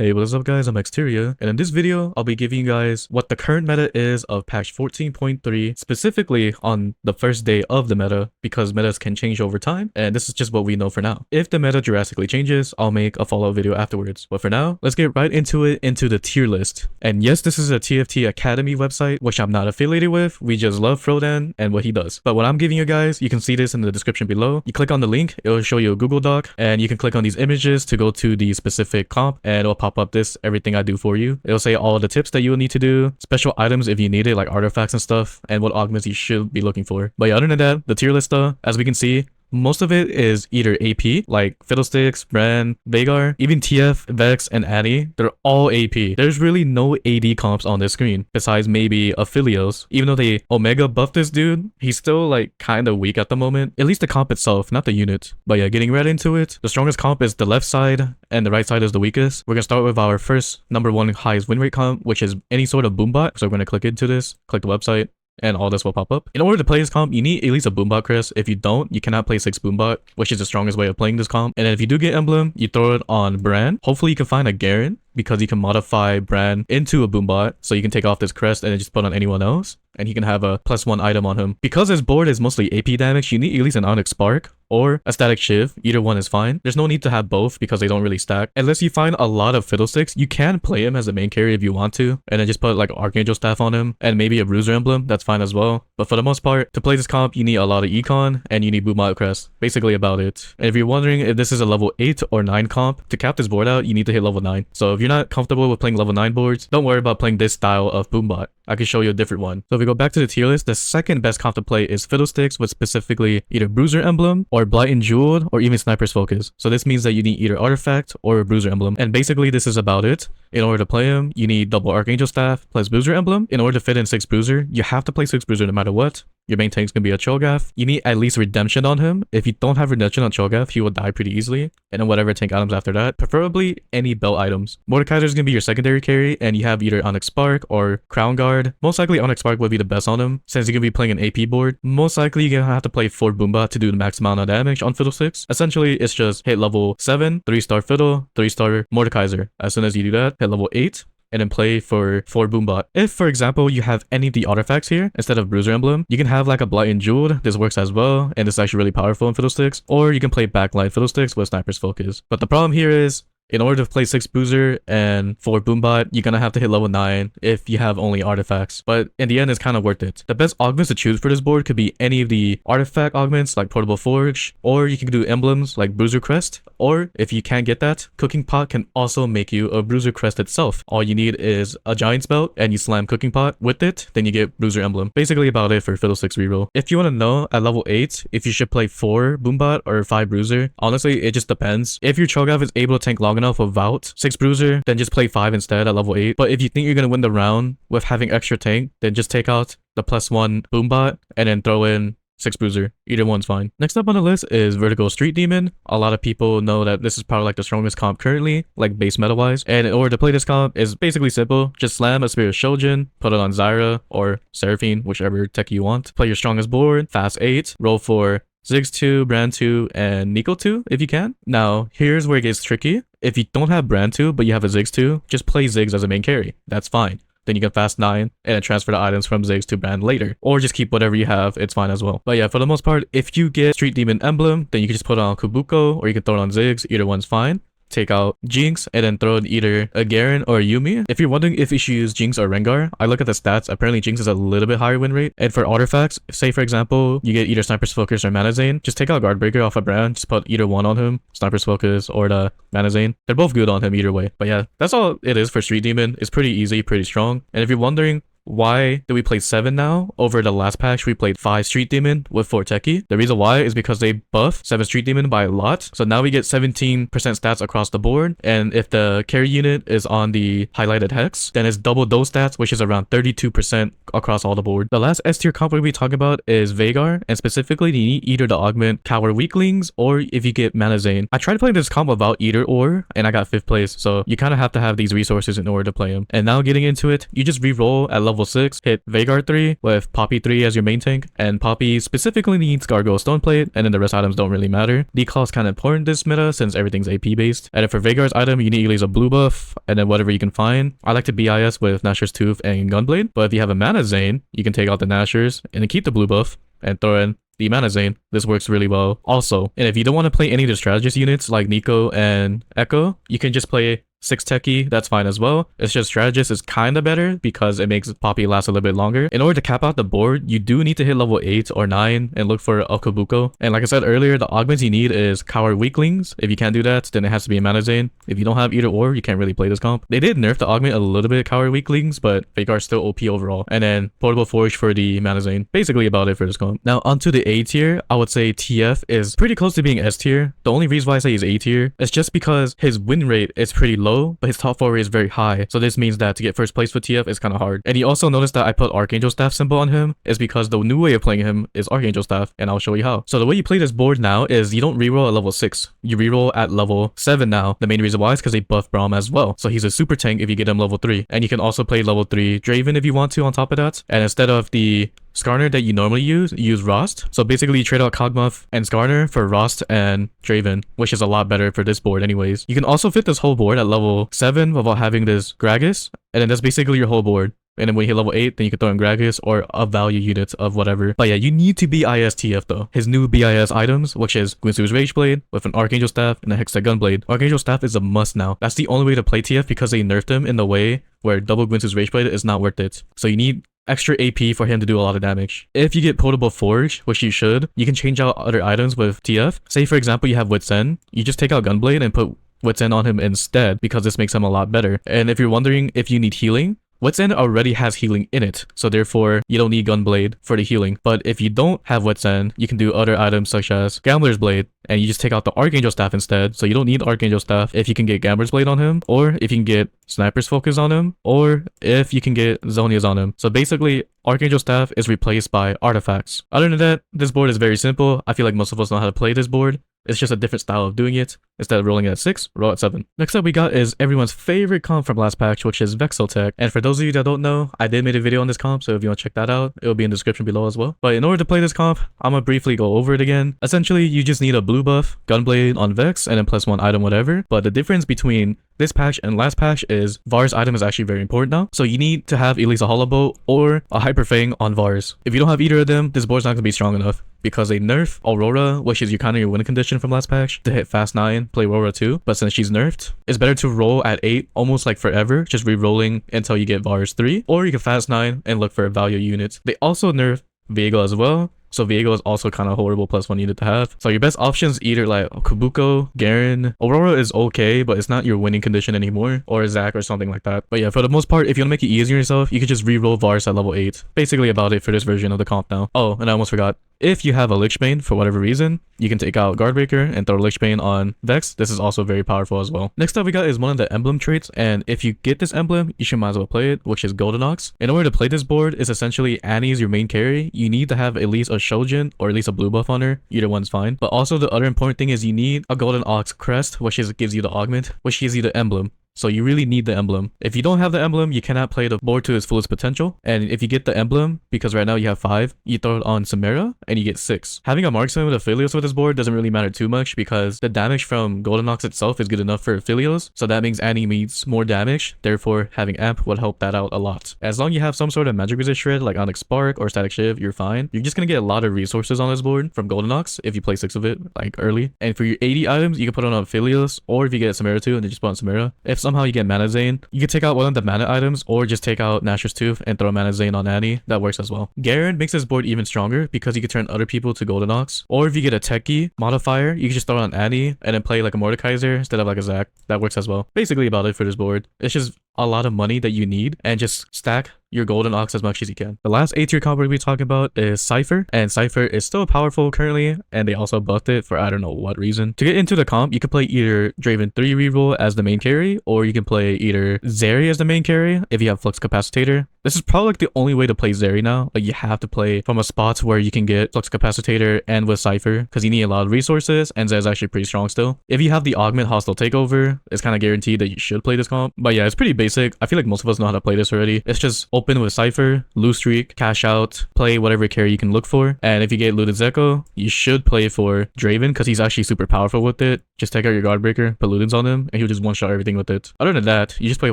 Hey, what is up guys, I'm Exteria, and in this video, I'll be giving you guys what the current meta is of patch 14.3, specifically on the first day of the meta, because metas can change over time, and this is just what we know for now. If the meta drastically changes, I'll make a follow-up video afterwards. But for now, let's get right into it, into the tier list. And yes, this is a TFT Academy website, which I'm not affiliated with. We just love Frodan and what he does. But what I'm giving you guys, you can see this in the description below. You click on the link, it'll show you a Google Doc, and you can click on these images to go to the specific comp, and it'll pop up this everything I do for you. It'll say all the tips that you will need to do, special items if you need it, like artifacts and stuff, and what augments you should be looking for. But yeah, other than that, the tier list though, as we can see, most of it is either AP, like Fiddlesticks, Brand, Veigar, even TF, Vex, and Addy. They're all AP. There's really no AD comps on this screen, besides maybe Aphelios. Even though they Omega buffed this dude, he's still like kinda weak at the moment. At least the comp itself, not the unit. But yeah, getting right into it, the strongest comp is the left side, and the right side is the weakest. We're gonna start with our first #1 highest win rate comp, which is any sort of Boombot. So we're gonna click into this, click the website, and all this will pop up. In order to play this comp, you need at least a Boombot crest. If you don't, you cannot play 6 Boombot, which is the strongest way of playing this comp. And then if you do get emblem, you throw it on Brand. Hopefully you can find a Garen, because you can modify Brand into a Boombot, so you can take off this crest and then just put on anyone else, and he can have a +1 item on him. Because his board is mostly AP damage, you need at least an Onyx Spark or a Static Shiv. Either one is fine. There's no need to have both because they don't really stack. Unless you find a lot of Fiddlesticks, you can play him as a main carry if you want to, and then just put like Archangel Staff on him and maybe a Bruiser emblem. That's fine as well. But for the most part, to play this comp, you need a lot of Econ and you need Boombot crest. Basically about it. And if you're wondering if this is a level 8 or 9 comp, to cap this board out, you need to hit level 9. So if you're not comfortable with playing level 9 boards, don't worry about playing this style of Boombot. I can show you a different one. So if we go back to the tier list, the second best comp to play is Fiddlesticks with specifically either Bruiser Emblem or Blight and Jeweled or even Sniper's Focus. So this means that you need either Artifact or a Bruiser Emblem. And basically this is about it. In order to play him, you need double Archangel Staff plus Bruiser Emblem. In order to fit in 6 Bruiser, you have to play 6 Bruiser no matter what. Your main tank's gonna be a Cho'Gath. You need at least Redemption on him. If you don't have Redemption on Cho'Gath, he will die pretty easily. And then whatever tank items after that, preferably any belt items. Mordekaiser's gonna be your secondary carry, and you have either Onyx Spark or Crown Guard. Most likely Onyx Spark would be the best on him, since you're gonna be playing an AP board. Most likely you're gonna have to play 4 Boombot to do the max amount of damage on Fiddlesticks. Essentially, it's just hit level 7, 3-star Fiddle, 3-star Mordekaiser. As soon as you do that, hit level 8, and then play for Boombot. If, for example, you have any of the artifacts here instead of Bruiser Emblem, you can have like a Blight and Jeweled. This works as well, and it's actually really powerful in Fiddlesticks. Or you can play Backlight Fiddlesticks with Sniper's Focus. But the problem here is, in order to play 6 Bruiser and 4 Boombot, you're gonna have to hit level 9 if you have only artifacts. But in the end, it's kind of worth it. The best augments to choose for this board could be any of the artifact augments like Portable Forge, or you can do emblems like Bruiser Crest, or if you can't get that, Cooking Pot can also make you a Bruiser Crest itself. All you need is a Giant's Belt, and you slam Cooking Pot with it, then you get Bruiser Emblem. Basically about it for Fiddlesticks reroll. If you want to know at level 8 if you should play 4 Boombot or 5 Bruiser, honestly it just depends. If your Cho'Gath is able to tank long enough without 6 Bruiser, then just play 5 instead at level 8. But if you think you're gonna win the round with having extra tank, then just take out the +1 Boombot and then throw in 6 Bruiser. Either one's fine. Next up on the list is Vertigo Street Demon. A lot of people know that this is probably like the strongest comp currently, like base meta wise. And in order to play this comp, is basically simple. Just slam a Spirit Shojin, put it on Zyra or Seraphine, whichever tech you want. Play your strongest board, fast 8, roll for Ziggs 2, Brand 2, and Nico 2 if you can. Now, here's where it gets tricky. If you don't have Brand 2, but you have a Ziggs 2, just play Ziggs as a main carry. That's fine. Then you can fast 9 and then transfer the items from Ziggs to Brand later. Or just keep whatever you have, it's fine as well. But yeah, for the most part, if you get Street Demon Emblem, then you can just put it on Kubuko, or you can throw it on Ziggs. Either one's fine. Take out Jinx and then throw in either a Garen or a Yuumi. If you're wondering if you should use Jinx or Rengar, I look at the stats. Apparently Jinx is a little bit higher win rate. And for artifacts, say for example, you get either Sniper's Focus or Mana Zane, just take out Guardbreaker off a Brand, just put either one on him, Sniper's Focus or the Mana Zane. They're both good on him either way. But yeah, that's all it is for Street Demon. It's pretty easy, pretty strong. And if you're wondering, why do we play 7 now? Over the last patch, we played 5 Street Demon with 4 Techie. The reason why is because they buff 7 Street Demon by a lot. So now we get 17% stats across the board. And if the carry unit is on the highlighted hex, then it's double those stats, which is around 32% across all the board. The last S tier comp we'll be talking about is Veigar. And specifically, you need either to augment Cower Weaklings or if you get Mana Zane. I tried playing this comp without either or, and I got 5th place. So you kind of have to have these resources in order to play him. And now getting into it, you just reroll at level level 6, hit Veigar 3 with Poppy 3 as your main tank, and Poppy specifically needs Gargoyle Stoneplate, and then the rest items don't really matter. Decal is kind of important this meta since everything's AP based, and then for Veigar's item, you need at least a blue buff, and then whatever you can find. I like to BIS with Nashor's Tooth and Gunblade, but if you have a Mana Zane, you can take out the Nashor's and then keep the blue buff and throw in the Mana Zane. This works really well also. And if you don't want to play any of the strategist units like Nico and Echo, you can just play 6 techie, that's fine as well. It's just strategist is kind of better because it makes Poppy last a little bit longer. In order to cap out the board, you do need to hit level 8 or 9 and look for Okabuko. And like I said earlier, the augments you need is Coward Weaklings. If you can't do that, then it has to be a Mana Zane. If you don't have either or, you can't really play this comp. They did nerf the augment a little bit, Coward Weaklings, but Veigar's still OP overall. And then Portable Forge for the Mana Zane. Basically about it for this comp. Now onto the A tier, I would say TF is pretty close to being S tier. The only reason why I say he's A tier is just because his win rate is pretty low, but his top 4 rate is very high. So this means that to get first place for TF is kind of hard. And you also notice that I put Archangel Staff symbol on him is because the new way of playing him is Archangel Staff, and I'll show you how. So the way you play this board now is you don't reroll at level 6. You reroll at level 7 now. The main reason why is because they buff Braum as well. So he's a super tank if you get him level 3. And you can also play level 3 Draven if you want to on top of that. And instead of the Skarner that you normally use Rost. So basically you trade out Cogmuff and Skarner for Rost and Draven, which is a lot better for this board anyways. You can also fit this whole board at level 7 without having this Gragas, and then that's basically your whole board. And then when you hit level 8, then you can throw in Gragas or a value unit of whatever. But yeah, you need to BIS TF though. His new BIS items, which is Guinsoo's Rageblade with an Archangel Staff and a Hextech Gunblade. Archangel Staff is a must now. That's the only way to play TF because they nerfed him in the way where double Guinsoo's Rageblade is not worth it. So you need extra AP for him to do a lot of damage. If you get Potable Forge, which you should, you can change out other items with TF. Say for example you have Wits End, you just take out Gunblade and put Wits End on him instead because this makes him a lot better. And if you're wondering if you need healing, Wits End already has healing in it, so therefore you don't need Gunblade for the healing. But if you don't have Wits End, you can do other items such as Gambler's Blade, and you just take out the Archangel Staff instead, so you don't need Archangel Staff if you can get Gambler's Blade on him, or if you can get Sniper's Focus on him, or if you can get Zonia's on him. So basically, Archangel Staff is replaced by artifacts. Other than that, this board is very simple. I feel like most of us know how to play this board. It's just a different style of doing it. Instead of rolling at 6, roll at 7. Next up we got is everyone's favorite comp from last patch, which is Vexeltech. And for those of you that don't know, I did make a video on this comp, so if you want to check that out, it'll be in the description below as well. But in order to play this comp, I'm gonna briefly go over it again. Essentially, you just need a blue buff, Gunblade on Vex, and then +1 item whatever. But the difference between this patch and last patch is Var's item is actually very important now. So you need to have at least a Hollow Bolt or a Hyper Fang on Vars. If you don't have either of them, this board's not gonna be strong enough, because they nerf Aurora, which is your win condition from last patch, to hit fast 9, play Aurora 2. But since she's nerfed, it's better to roll at 8 almost like forever, just re-rolling until you get Vars 3, or you can fast 9 and look for a value unit. They also nerf Veigar as well. So Veigar is also kind of horrible +1 unit to have. So your best options either like Kabuko, Garen. Aurora is okay, but it's not your winning condition anymore. Or Zac or something like that. But yeah, for the most part, if you want to make it easier yourself, you could just re-roll Vars at level 8. Basically about it for this version of the comp now. Oh, and I almost forgot. If you have a Lichbane for whatever reason, you can take out Guardbreaker and throw Lichbane on Vex. This is also very powerful as well. Next up we got is one of the emblem traits, and if you get this emblem, you should might as well play it, which is Golden Ox. In order to play this board, is essentially Annie's your main carry. You need to have at least a Shojin or at least a blue buff on her. Either one's fine. But also the other important thing is you need a Golden Ox crest, which gives you the augment, which gives you the emblem. So you really need the emblem. If you don't have the emblem, you cannot play the board to its fullest potential. And if you get the emblem, because right now you have 5, you throw it on Samara and you get 6. Having a marksman with Aphelios with this board doesn't really matter too much because the damage from Golden Ox itself is good enough for Aphelios. So that means Annie needs more damage. Therefore, having Amp would help that out a lot. As long as you have some sort of magic resist shred like Onyx Spark or Static Shiv, you're fine. You're just gonna get a lot of resources on this board from Golden Ox if you play 6 of it like early. And for your 80 items, you can put it on Aphelios, or if you get Samara too and then just put on Samara. If somehow you get Mana Zane, you can take out one of the mana items or just take out Nashor's Tooth and throw Mana Zane on Annie. That works as well. Garen makes this board even stronger because you can turn other people to Golden Ox. Or if you get a Techie modifier, you can just throw it on Annie and then play like a Mordekaiser instead of like a Zac. That works as well. Basically about it for this board. It's just a lot of money that you need and just stack your Golden Ox as much as you can. The last A tier comp we'll be talking about is Cypher, and Cypher is still powerful currently, and they also buffed it for I don't know what reason. To get into the comp, you can play either Draven 3 reroll as the main carry, or you can play either Zeri as the main carry if you have Flux Capacitator. This is probably like the only way to play Zeri now. Like you have to play from a spot where you can get Flux Capacitator and with Cypher because you need a lot of resources, and Zeri's actually pretty strong still. If you have the Augment Hostile Takeover, it's kind of guaranteed that you should play this comp. But yeah, it's pretty basic basic. I feel like most of us know how to play this already. It's just open with Cypher, lose streak, cash out, play whatever carry you can look for. And if you get looted Zeko, you should play for Draven because he's actually super powerful with it. Just take out your guard breaker, put Ludens on him, and he'll just one-shot everything with it. Other than that, you just play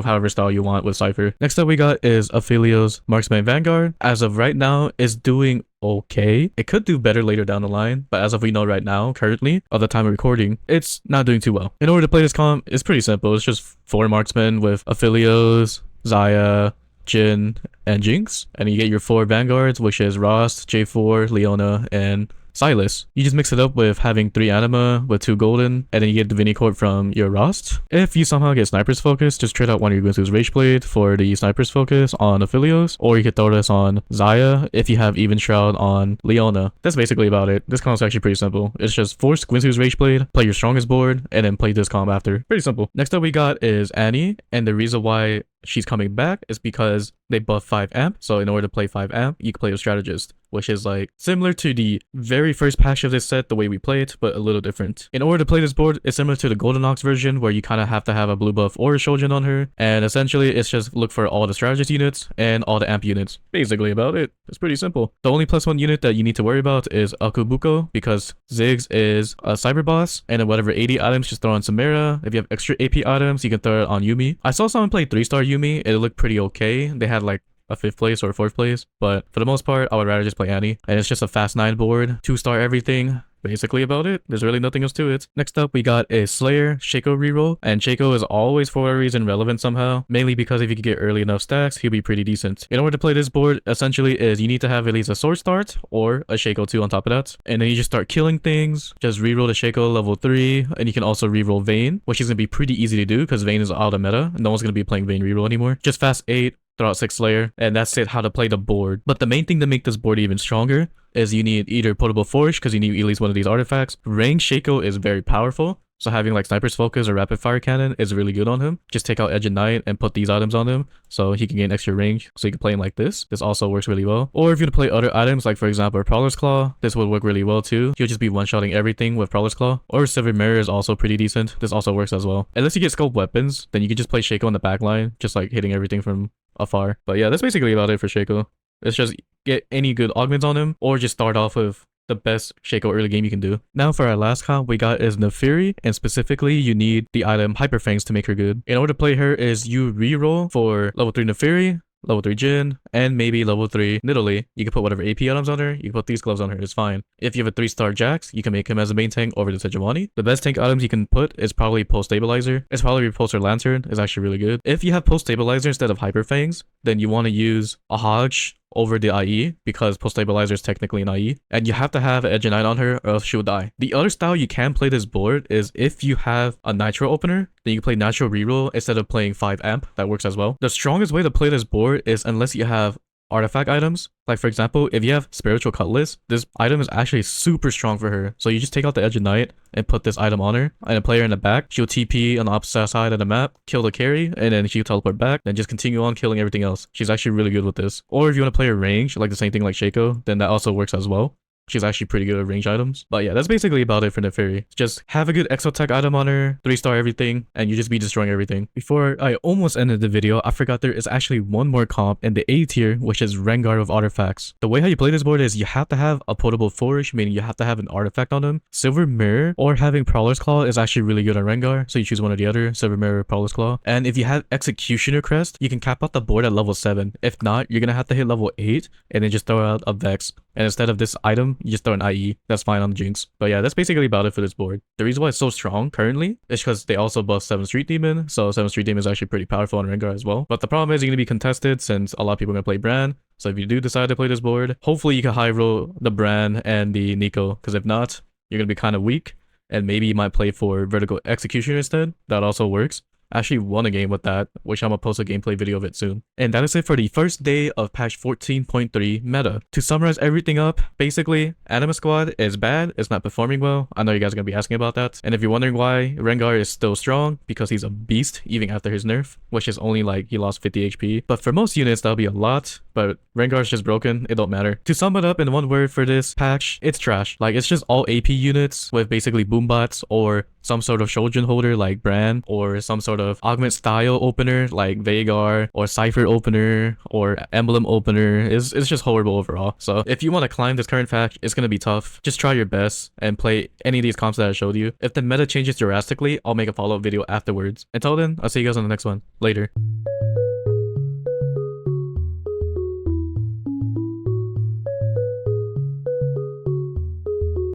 however style you want with Cypher. Next up we got is Aphelios Marksman Vanguard. As of right now, is doing okay. It could do better later down the line, but as of we know right now, currently, of the time of recording, it's not doing too well. In order to play this comp, it's pretty simple. It's just 4 marksmen with Aphelios, Xayah, Jhin, and Jinx. And you get your 4 vanguards, which is Ross, J4, Leona, and Silas. You just mix it up with having 3 anima with 2 golden, and then you get Divinity Court from your Rost. If you somehow get Sniper's Focus, just trade out one of your Gunsoo's Rage Blade for the Sniper's Focus on Aphelios, or you could throw this on Xayah if you have Even Shroud on Leona. That's basically about it. This comp's actually pretty simple. It's just force Gunsoo's Rage Blade, play your strongest board, and then play this comp after. Pretty simple. Next up we got is Annie, and the reason why she's coming back is because they buff 5 amp. So in order to play 5 amp, you can play with Strategist, which is like similar to the very first patch of this set, the way we play it, but a little different. In order to play this board, it's similar to the Golden Ox version, where you kind of have to have a blue buff or a Shojin on her. And essentially, it's just look for all the Strategist units and all the amp units. Basically about it. It's pretty simple. The only +1 unit that you need to worry about is Akubuko, because Ziggs is a cyber boss, and then whatever 80 items, just throw on Samira. If you have extra AP items, you can throw it on Yumi. I saw someone play 3-star Yumi. It looked pretty okay. They had like a 5th place or a 4th place, but for the most part, I would rather just play Annie. And it's just a fast 9 board, 2-star everything. Basically about it. There's really nothing else to it. Next up, we got a Slayer Shaco reroll, and Shaco is always for whatever reason relevant somehow, mainly because if you can get early enough stacks, he'll be pretty decent. In order to play this board, essentially is you need to have at least a sword start or a Shaco 2 on top of that, and then you just start killing things. Just reroll the Shaco level 3, and you can also reroll Vayne, which is gonna be pretty easy to do because Vayne is out of meta. No one's gonna be playing Vayne reroll anymore. Just fast 8, throw out 6 Slayer, and that's it, how to play the board. But the main thing to make this board even stronger is you need either Potable Forge, because you need at least one of these artifacts. Range Shaco is very powerful, so having like Sniper's Focus or Rapid Fire Cannon is really good on him. Just take out Edge of Night and put these items on him, so he can gain extra range, so you can play him like this. This also works really well. Or if you want to play other items, like for example Prowler's Claw, this would work really well too. You'll just be one-shotting everything with Prowler's Claw. Or Silver Mirror is also pretty decent. This also works as well. Unless you get Scope Weapons, then you can just play Shaco on the back line, just like hitting everything from afar. But yeah, that's basically about it for Shaco. It's just get any good augments on him, or just start off with the best Shaco early game you can do. Now for our last comp we got is Naafiri, and specifically you need the item Hyper Fangs to make her good. In order to play her is you reroll for level 3 Naafiri, level 3 Jhin, and maybe level 3 Nidalee. You can put whatever AP items on her, you can put these gloves on her, it's fine. If you have a 3-star Jax, you can make him as a main tank over the Sejuani. The best tank items you can put is probably Pulse Stabilizer. It's probably Repulsor Lantern, is actually really good. If you have Pulse Stabilizer instead of Hyper Fangs, then you want to use a Hodge over the IE, because Pulse Stabilizer is technically an IE, and you have to have Edge of Night on her or else she'll die. The other style you can play this board is if you have a Nitro opener, then you can play Nitro reroll instead of playing 5 amp. That works as well. The strongest way to play this board is unless you have artifact items. Like for example, if you have Spiritual Cutlass, this item is actually super strong for her. So you just take out the Edge of Night and put this item on her, and then play her in the back. She'll TP on the opposite side of the map, kill the carry, and then she'll teleport back, then just continue on killing everything else. She's actually really good with this. Or if you want to play her range, like the same thing like Shaco, then that also works as well. She's actually pretty good at range items. But yeah, that's basically about it for Naafiri. Just have a good Exotech item on her, 3-star everything, and you just be destroying everything. Before I almost ended the video, I forgot there is actually one more comp in the A tier, which is Rengar with artifacts. The way how you play this board is you have to have a Potable Forge, meaning you have to have an artifact on him. Silver Mirror or having Prowler's Claw is actually really good on Rengar, so you choose one or the other, Silver Mirror or Prowler's Claw. And if you have Executioner Crest, you can cap out the board at level 7. If not, you're gonna have to hit level 8 and then just throw out a Vex. And instead of this item, you just throw an IE. That's fine on the Jinx. But yeah, that's basically about it for this board. The reason why it's so strong currently is because they also buff 7 Street Demon. So 7 Street Demon is actually pretty powerful on Rengar as well. But the problem is you're going to be contested since a lot of people are going to play Bran. So if you do decide to play this board, hopefully you can high roll the Bran and the Nico. Because if not, you're going to be kind of weak. And maybe you might play for Vertical Executioner instead. That also works. I actually won a game with that, which I'm gonna post a gameplay video of it soon. And that is it for the first day of patch 14.3 meta. To summarize everything up, basically, Anima Squad is bad, it's not performing well. I know you guys are gonna be asking about that. And if you're wondering why, Rengar is still strong, because he's a beast even after his nerf, which is only like he lost 50 HP. But for most units, that'll be a lot, but Rengar is just broken, it don't matter. To sum it up in one word for this patch, it's trash. Like, it's just all AP units with basically Boombots or some sort of Shojin holder like Bran, or some sort of augment style opener like Veigar, or Cypher opener, or emblem opener. It's just horrible overall. So if you want to climb this current patch, it's gonna be tough. Just try your best and play any of these comps that I showed you. If the meta changes drastically, I'll make a follow-up video afterwards. Until then, I'll see you guys on the next one. Later.